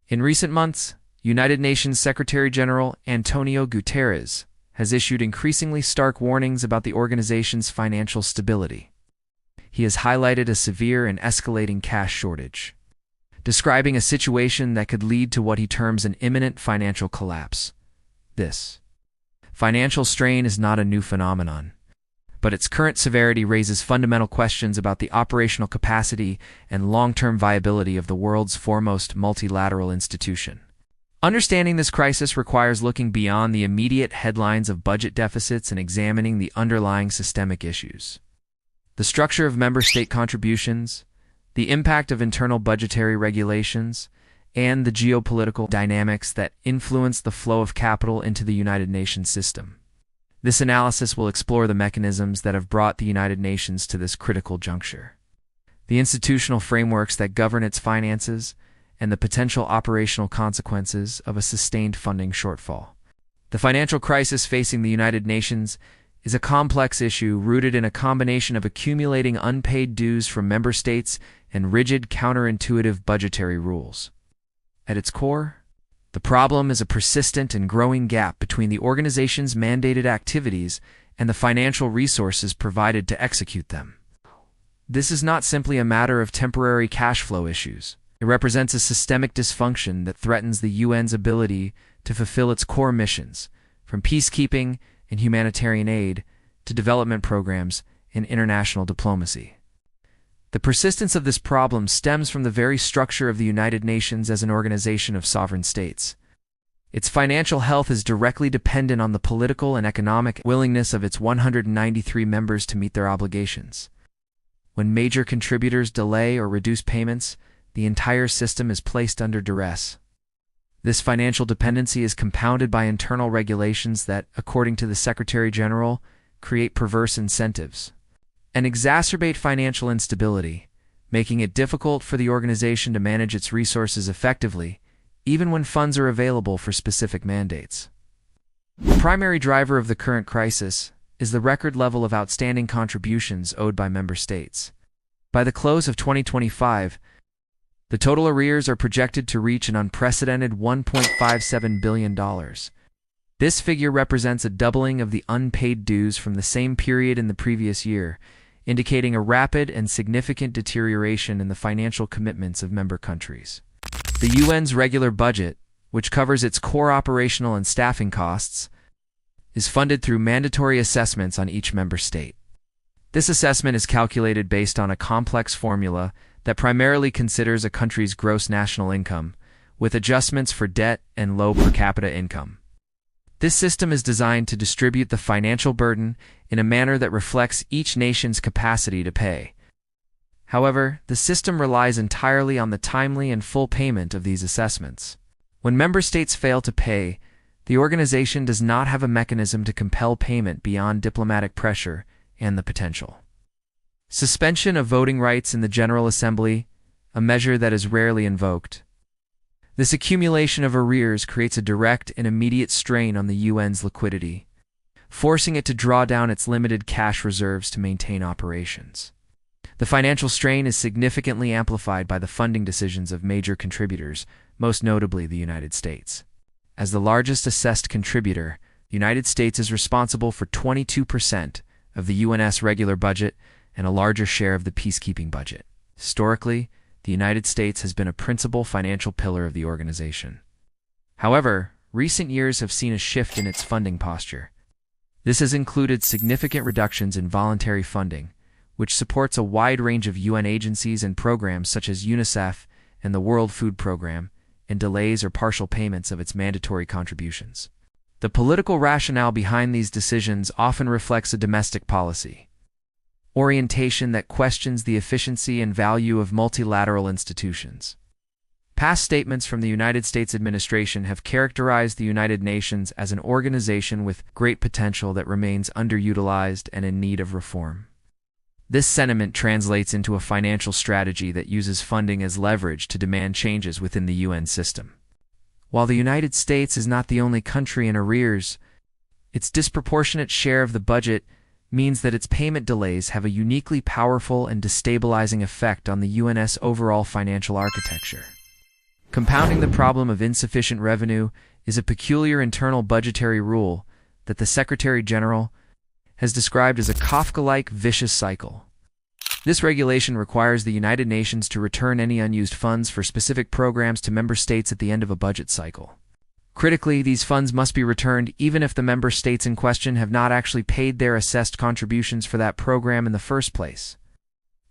In recent months, United Nations Secretary-General Antonio Guterres has issued increasingly stark warnings about the organization's financial stability. He has highlighted a severe and escalating cash shortage, describing a situation that could lead to what he terms an imminent financial collapse. This financial strain is not a new phenomenon, but its current severity raises fundamental questions about the operational capacity and long-term viability of the world's foremost multilateral institution. Understanding this crisis requires looking beyond the immediate headlines of budget deficits and examining the underlying systemic issues. The structure of member state contributions, the impact of internal budgetary regulations, and the geopolitical dynamics that influence the flow of capital into the United Nations system. This analysis will explore the mechanisms that have brought the United Nations to this critical juncture, the institutional frameworks that govern its finances, and the potential operational consequences of a sustained funding shortfall. The financial crisis facing the United Nations is a complex issue rooted in a combination of accumulating unpaid dues from member states and rigid, counterintuitive budgetary rules. At its core, the problem is a persistent and growing gap between the organization's mandated activities and the financial resources provided to execute them. This is not simply a matter of temporary cash flow issues. It represents a systemic dysfunction that threatens the UN's ability to fulfill its core missions, from peacekeeping and humanitarian aid to development programs and international diplomacy. The persistence of this problem stems from the very structure of the United Nations as an organization of sovereign states. Its financial health is directly dependent on the political and economic willingness of its 193 members to meet their obligations. When major contributors delay or reduce payments, the entire system is placed under duress. This financial dependency is compounded by internal regulations that, according to the Secretary-General, create perverse incentives and exacerbate financial instability, making it difficult for the organization to manage its resources effectively, even when funds are available for specific mandates. The primary driver of the current crisis is the record level of outstanding contributions owed by member states. By the close of 2025, the total arrears are projected to reach an unprecedented $1.57 billion. This figure represents a doubling of the unpaid dues from the same period in the previous year, indicating a rapid and significant deterioration in the financial commitments of member countries. The UN's regular budget, which covers its core operational and staffing costs, is funded through mandatory assessments on each member state. This assessment is calculated based on a complex formula that primarily considers a country's gross national income, with adjustments for debt and low per capita income. This system is designed to distribute the financial burden in a manner that reflects each nation's capacity to pay. However, the system relies entirely on the timely and full payment of these assessments. When member states fail to pay, the organization does not have a mechanism to compel payment beyond diplomatic pressure and the potential suspension of voting rights in the General Assembly, a measure that is rarely invoked. This accumulation of arrears creates a direct and immediate strain on the UN's liquidity, forcing it to draw down its limited cash reserves to maintain operations. The financial strain is significantly amplified by the funding decisions of major contributors, most notably the United States. As the largest assessed contributor, the United States is responsible for 22% of the UN's regular budget and a larger share of the peacekeeping budget. Historically, the United States has been a principal financial pillar of the organization. However, recent years have seen a shift in its funding posture. This has included significant reductions in voluntary funding, which supports a wide range of UN agencies and programs such as UNICEF and the World Food Program, and delays or partial payments of its mandatory contributions. The political rationale behind these decisions often reflects a domestic policy orientation that questions the efficiency and value of multilateral institutions. Past statements from the United States administration have characterized the United Nations as an organization with great potential that remains underutilized and in need of reform. This sentiment translates into a financial strategy that uses funding as leverage to demand changes within the UN system. While the United States is not the only country in arrears, its disproportionate share of the budget means that its payment delays have a uniquely powerful and destabilizing effect on the UN's overall financial architecture. Compounding the problem of insufficient revenue is a peculiar internal budgetary rule that the Secretary General has described as a Kafka-like vicious cycle. This regulation requires the United Nations to return any unused funds for specific programs to member states at the end of a budget cycle. Critically, these funds must be returned even if the member states in question have not actually paid their assessed contributions for that program in the first place.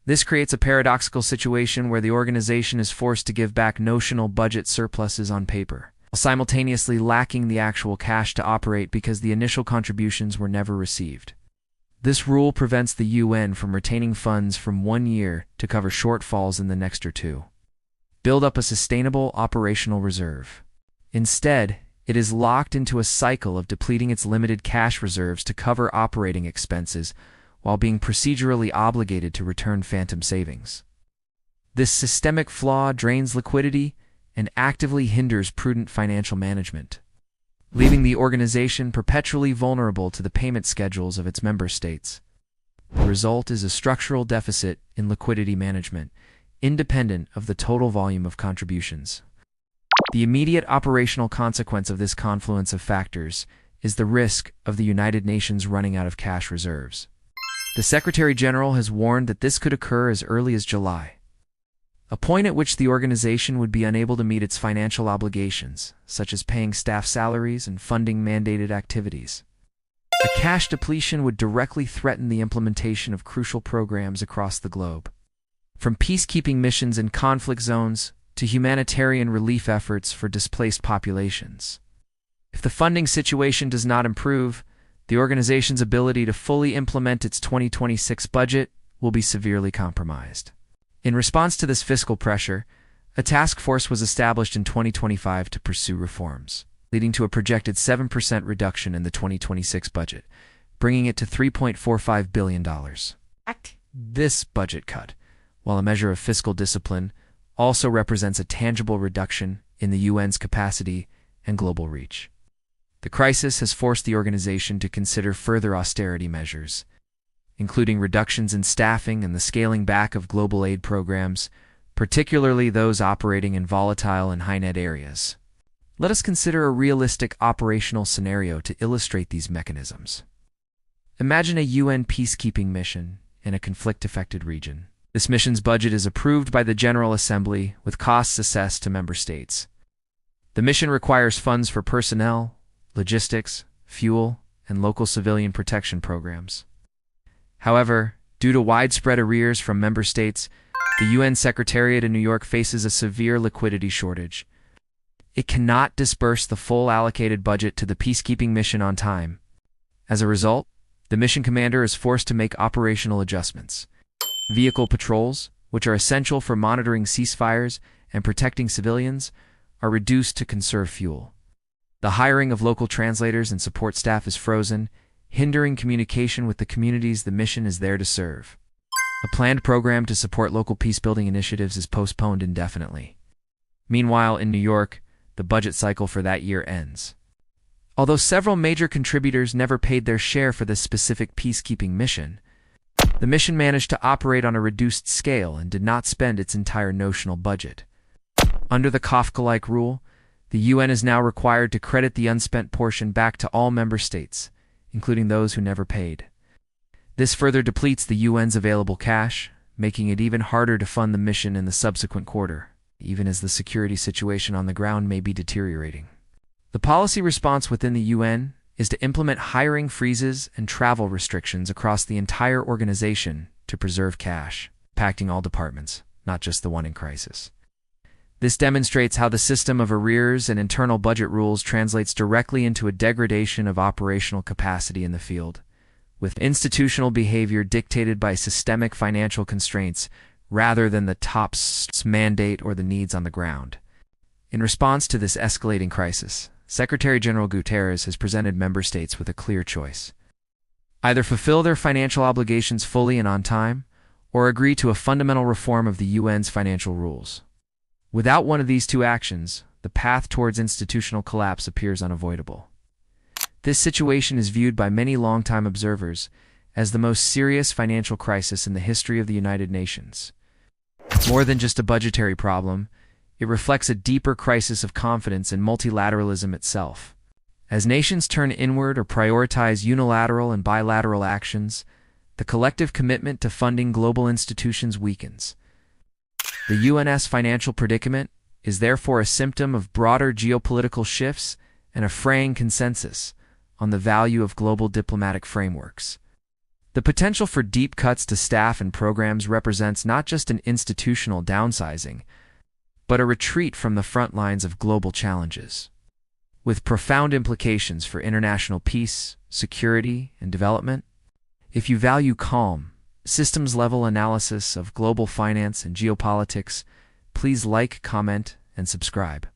This creates a paradoxical situation where the organization is forced to give back notional budget surpluses on paper, while simultaneously lacking the actual cash to operate because the initial contributions were never received. This rule prevents the UN from retaining funds from 1 year to cover shortfalls in the next or two. Build up a sustainable operational reserve. Instead, it is locked into a cycle of depleting its limited cash reserves to cover operating expenses while being procedurally obligated to return phantom savings. This systemic flaw drains liquidity and actively hinders prudent financial management, leaving the organization perpetually vulnerable to the payment schedules of its member states. The result is a structural deficit in liquidity management, independent of the total volume of contributions. The immediate operational consequence of this confluence of factors is the risk of the United Nations running out of cash reserves. The Secretary General has warned that this could occur as early as July, a point at which the organization would be unable to meet its financial obligations, such as paying staff salaries and funding mandated activities. A cash depletion would directly threaten the implementation of crucial programs across the globe, from peacekeeping missions in conflict zones to humanitarian relief efforts for displaced populations. If the funding situation does not improve, the organization's ability to fully implement its 2026 budget will be severely compromised. In response to this fiscal pressure, a task force was established in 2025 to pursue reforms, leading to a projected 7% reduction in the 2026 budget, bringing it to $3.45 billion. This budget cut, while a measure of fiscal discipline, also represents a tangible reduction in the UN's capacity and global reach. The crisis has forced the organization to consider further austerity measures, including reductions in staffing and the scaling back of global aid programs, particularly those operating in volatile and high-net areas. Let us consider a realistic operational scenario to illustrate these mechanisms. Imagine a UN peacekeeping mission in a conflict-affected region. This mission's budget is approved by the General Assembly with costs assessed to member states. The mission requires funds for personnel, logistics, fuel, and local civilian protection programs. However, due to widespread arrears from member states, the UN Secretariat in New York faces a severe liquidity shortage. It cannot disburse the full allocated budget to the peacekeeping mission on time. As a result, the mission commander is forced to make operational adjustments. Vehicle patrols, which are essential for monitoring ceasefires and protecting civilians, are reduced to conserve fuel. The hiring of local translators and support staff is frozen, hindering communication with the communities the mission is there to serve. A planned program to support local peacebuilding initiatives is postponed indefinitely. Meanwhile, in New York, the budget cycle for that year ends. Although several major contributors never paid their share for this specific peacekeeping mission, the mission managed to operate on a reduced scale and did not spend its entire notional budget. Under the Kafka-like rule, the UN is now required to credit the unspent portion back to all member states, including those who never paid. This further depletes the UN's available cash, making it even harder to fund the mission in the subsequent quarter, even as the security situation on the ground may be deteriorating. The policy response within the UN is to implement hiring freezes and travel restrictions across the entire organization to preserve cash, impacting all departments, not just the one in crisis. This demonstrates how the system of arrears and internal budget rules translates directly into a degradation of operational capacity in the field, with institutional behavior dictated by systemic financial constraints rather than the top's mandate or the needs on the ground. In response to this escalating crisis, Secretary General Guterres has presented member states with a clear choice. Either fulfill their financial obligations fully and on time, or agree to a fundamental reform of the UN's financial rules. Without one of these two actions, the path towards institutional collapse appears unavoidable. This situation is viewed by many longtime observers as the most serious financial crisis in the history of the United Nations. More than just a budgetary problem, It reflects a deeper crisis of confidence in multilateralism itself. As nations turn inward or prioritize unilateral and bilateral actions, the collective commitment to funding global institutions weakens. The UN's financial predicament is therefore a symptom of broader geopolitical shifts and a fraying consensus on the value of global diplomatic frameworks. The potential for deep cuts to staff and programs represents not just an institutional downsizing, but a retreat from the front lines of global challenges, with profound implications for international peace, security, and development. If you value calm, systems-level analysis of global finance and geopolitics, please like, comment, and subscribe.